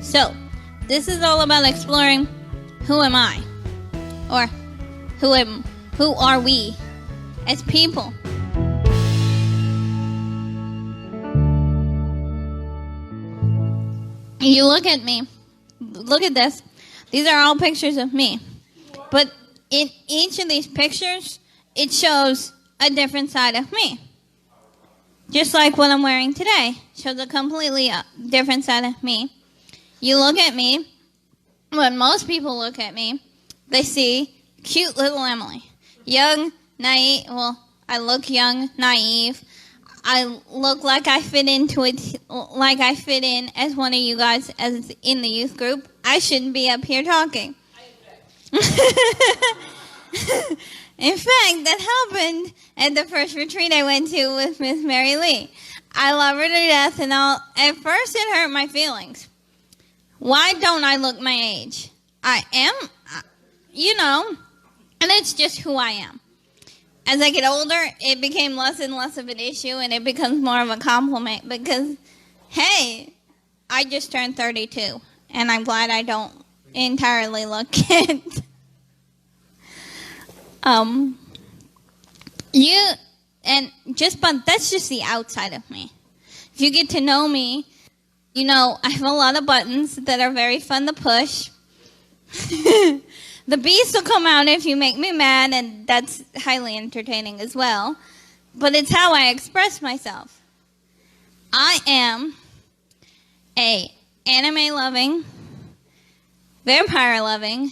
So, this is all about exploring who am I? Or who are we as people? You look at me. Look at this. These are all pictures of me. But in each of these pictures, it shows a different side of me. Just like what I'm wearing today shows a completely different side of me. You look at me, when most people look at me, they see cute little Emily. Young, naive, well, I look young, naive. I look like I fit into it, like I fit in as one of you guys as in the youth group. I shouldn't be up here talking. In fact, that happened at the first retreat I went to with Miss Mary Lee. I love her to death, and at first it hurt my feelings. Why don't I look my age? I am, and it's just who I am. As I get older, it became less and less of an issue, and it becomes more of a compliment because, hey, I just turned 32, and I'm glad I don't entirely look it. But that's just the outside of me. If you get to know me, I have a lot of buttons that are very fun to push. The beast will come out if you make me mad, and that's highly entertaining as well. But it's how I express myself. I am a anime-loving, vampire-loving,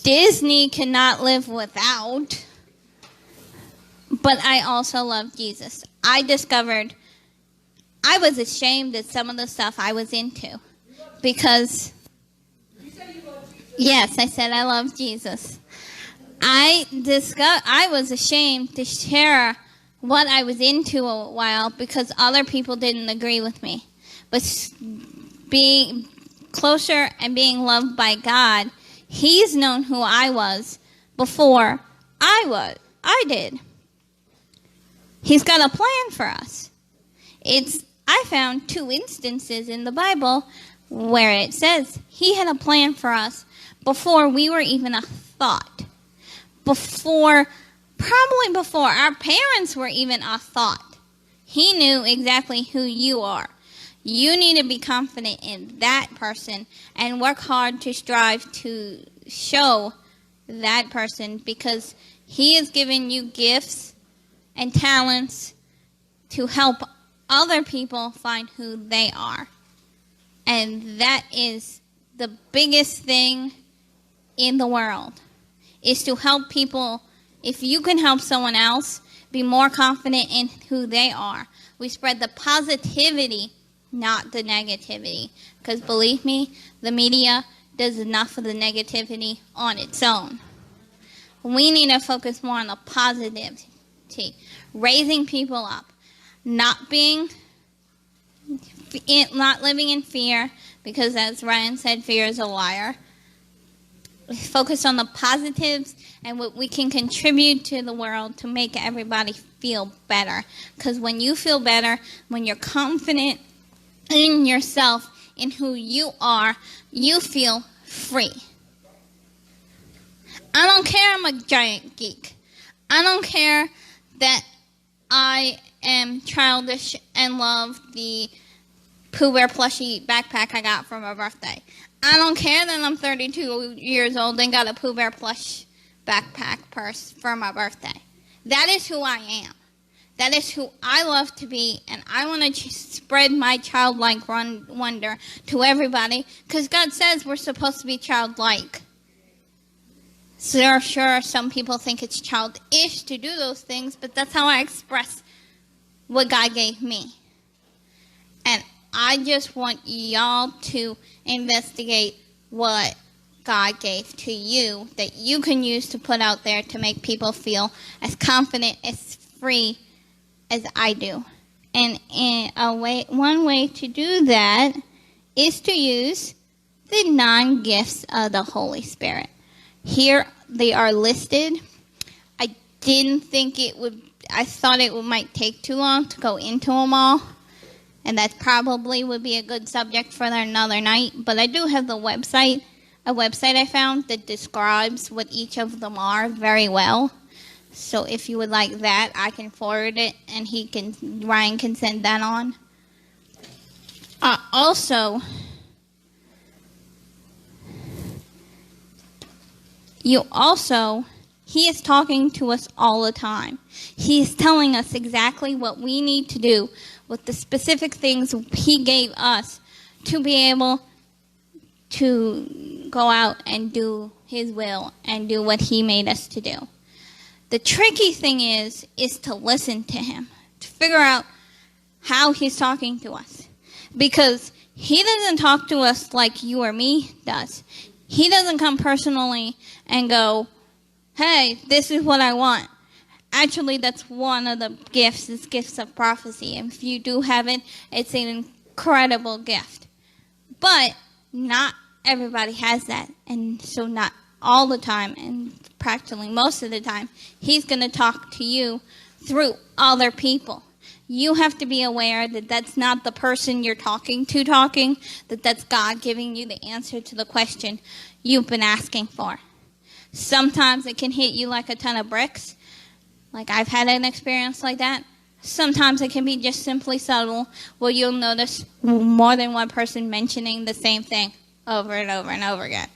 Disney cannot live without, but I also love Jesus. I discovered I was ashamed of some of the stuff I was into because, yes, I said I love Jesus. I was ashamed to share what I was into a while because other people didn't agree with me. But being closer and being loved by God, He's known who I was before I did. He's got a plan for us. I found 2 instances in the Bible where it says He had a plan for us before we were even a thought. Probably before our parents were even a thought. He knew exactly who you are. You need to be confident in that person and work hard to strive to show that person because He has given you gifts and talents to help other people find who they are. And that is the biggest thing in the world, is to help people. If you can help someone else be more confident in who they are, we spread the positivity, not the negativity. Because believe me, the media does enough of the negativity on its own. We need to focus more on the positivity, raising people up, not living in fear, because as Ryan said, fear is a liar. Focus on the positives and what we can contribute to the world to make everybody feel better. Because when you feel better, when you're confident in yourself, in who you are, you feel free. I don't care I'm a giant geek. I don't care that I am childish and love the Pooh Bear plushie backpack I got for my birthday. I don't care that I'm 32 years old and got a Pooh Bear plush backpack purse for my birthday. That is who I am. That is who I love to be, and I want to spread my childlike wonder to everybody, because God says we're supposed to be childlike. So sure, some people think it's childish to do those things, but that's how I express what God gave me. And I just want y'all to investigate what God gave to you that you can use to put out there to make people feel as confident, as free as I do. And one way to do that is to use the 9 gifts of the Holy Spirit. Here they are listed. I thought it might take too long to go into them all. And that probably would be a good subject for another night. But I do have a website I found that describes what each of them are very well. So if you would like that, I can forward it, and Ryan can send that on. Also, he is talking to us all the time. He is telling us exactly what we need to do with the specific things he gave us to be able to go out and do his will and do what he made us to do. The tricky thing is to listen to him, to figure out how he's talking to us. Because he doesn't talk to us like you or me does. He doesn't come personally and go, hey, this is what I want. Actually, that's one of the gifts, is gifts of prophecy. And if you do have it, it's an incredible gift. But not everybody has that. And so not all the time, and practically most of the time, he's going to talk to you through other people. You have to be aware that that's not the person you're talking, that that's God giving you the answer to the question you've been asking for. Sometimes it can hit you like a ton of bricks. Like I've had an experience like that. Sometimes it can be just simply subtle, where you'll notice more than one person mentioning the same thing over and over and over again.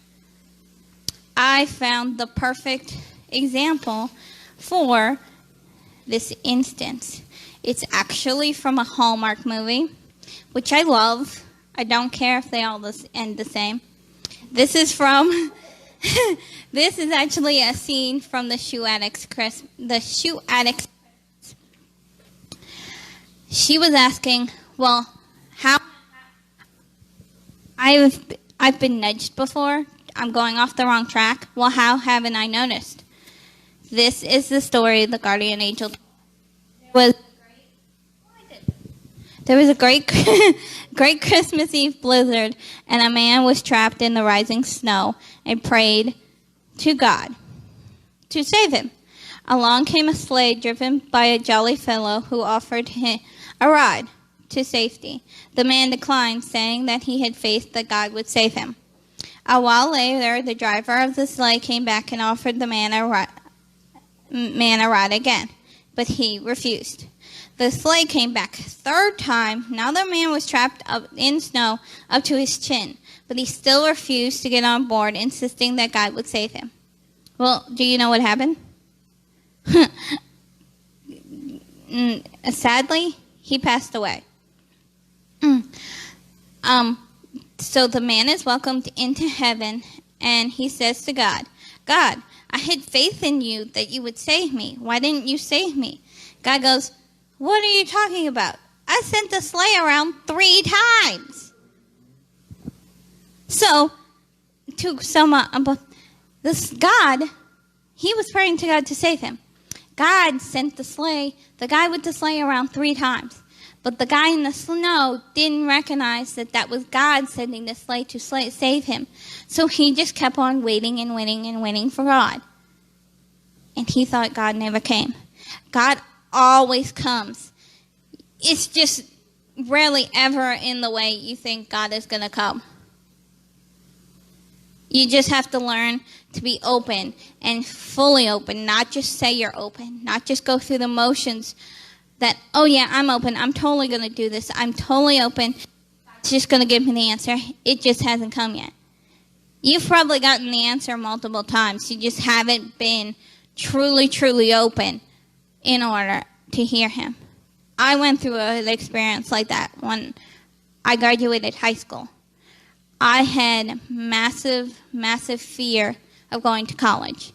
I found the perfect example for this instance. It's actually from a Hallmark movie, which I love. I don't care if they all end the same. This is actually a scene from the Shoe Addict's Christmas. She was asking, well, how... I've been nudged before. I'm going off the wrong track. Well, how haven't I noticed? This is the story the guardian angel There was a great Christmas Eve blizzard, and a man was trapped in the rising snow and prayed to God to save him. Along came a sleigh driven by a jolly fellow who offered him a ride to safety. The man declined, saying that he had faith that God would save him. A while later, the driver of the sleigh came back and offered the man a ride again, but he refused. The sleigh came back a third time. Now the man was trapped up in snow up to his chin, but he still refused to get on board, insisting that God would save him. Well, do you know what happened? Sadly, he passed away. So the man is welcomed into heaven, and he says to God, God, I had faith in you that you would save me. Why didn't you save me? God goes, what are you talking about? I sent the sleigh around 3 times. So, to sum up, this God, he was praying to God to save him. God sent the guy with the sleigh around 3 times. But the guy in the snow didn't recognize that that was God sending the sleigh to save him. So he just kept on waiting and waiting and waiting for God. And he thought God never came. God always comes. It's just rarely ever in the way you think God is going to come. You just have to learn to be open and fully open, not just say you're open, not just go through the motions that, oh yeah, I'm open, I'm totally going to do this, I'm totally open, it's just going to give me the answer. It just hasn't come yet. You've probably gotten the answer multiple times. You just haven't been truly, truly open in order to hear him. I went through an experience like that when I graduated high school. I had massive, massive fear of going to college.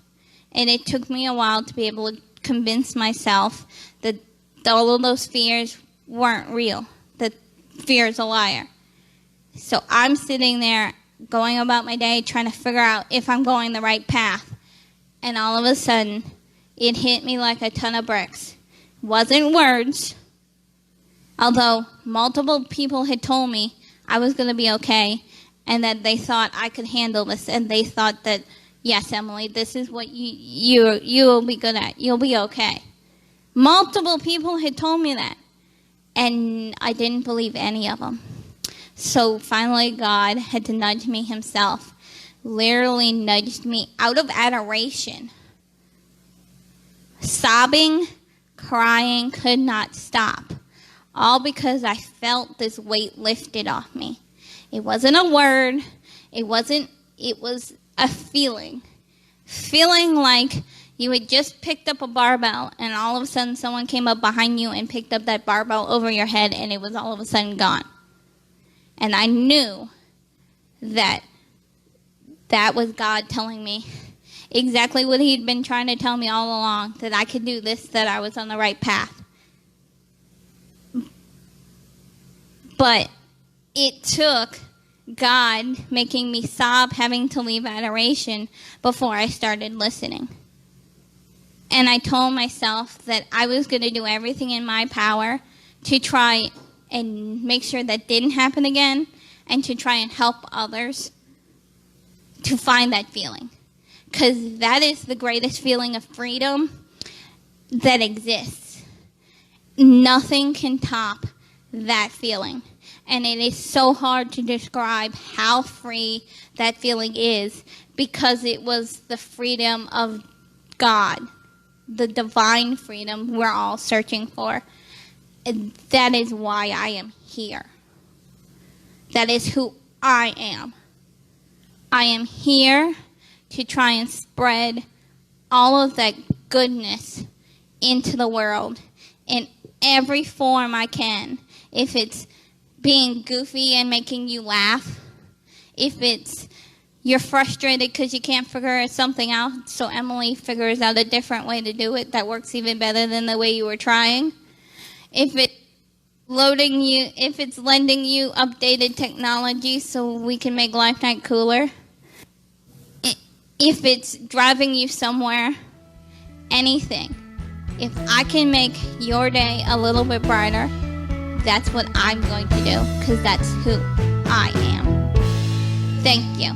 And it took me a while to be able to convince myself that all of those fears weren't real, that fear is a liar. So I'm sitting there going about my day trying to figure out if I'm going the right path. And all of a sudden, it hit me like a ton of bricks. It wasn't words, although multiple people had told me I was going to be okay and that they thought I could handle this, and they thought that, yes, Emily, this is what you'll be good at. You'll be okay. Multiple people had told me that. and I didn't believe any of them. So finally God had to nudge me himself, literally nudged me out of adoration. Sobbing, crying, could not stop, all because I felt this weight lifted off me. It wasn't a word, it was a feeling like you had just picked up a barbell and all of a sudden someone came up behind you and picked up that barbell over your head and it was all of a sudden gone. And I knew that was God telling me exactly what he'd been trying to tell me all along, that I could do this, that I was on the right path. But it took God making me sob, having to leave adoration before I started listening. And I told myself that I was going to do everything in my power to try and make sure that didn't happen again, and to try and help others to find that feeling. Because that is the greatest feeling of freedom that exists. Nothing can top that feeling. And it is so hard to describe how free that feeling is, because it was the freedom of God, the divine freedom we're all searching for. And that is why I am here. That is who I am. I am here to try and spread all of that goodness into the world in every form I can. If it's being goofy and making you laugh, if it's you're frustrated because you can't figure something out, so Emily figures out a different way to do it that works even better than the way you were trying. If it's lending you updated technology so we can make Life Night cooler. If it's driving you somewhere, anything. If I can make your day a little bit brighter, that's what I'm going to do, because that's who I am. Thank you.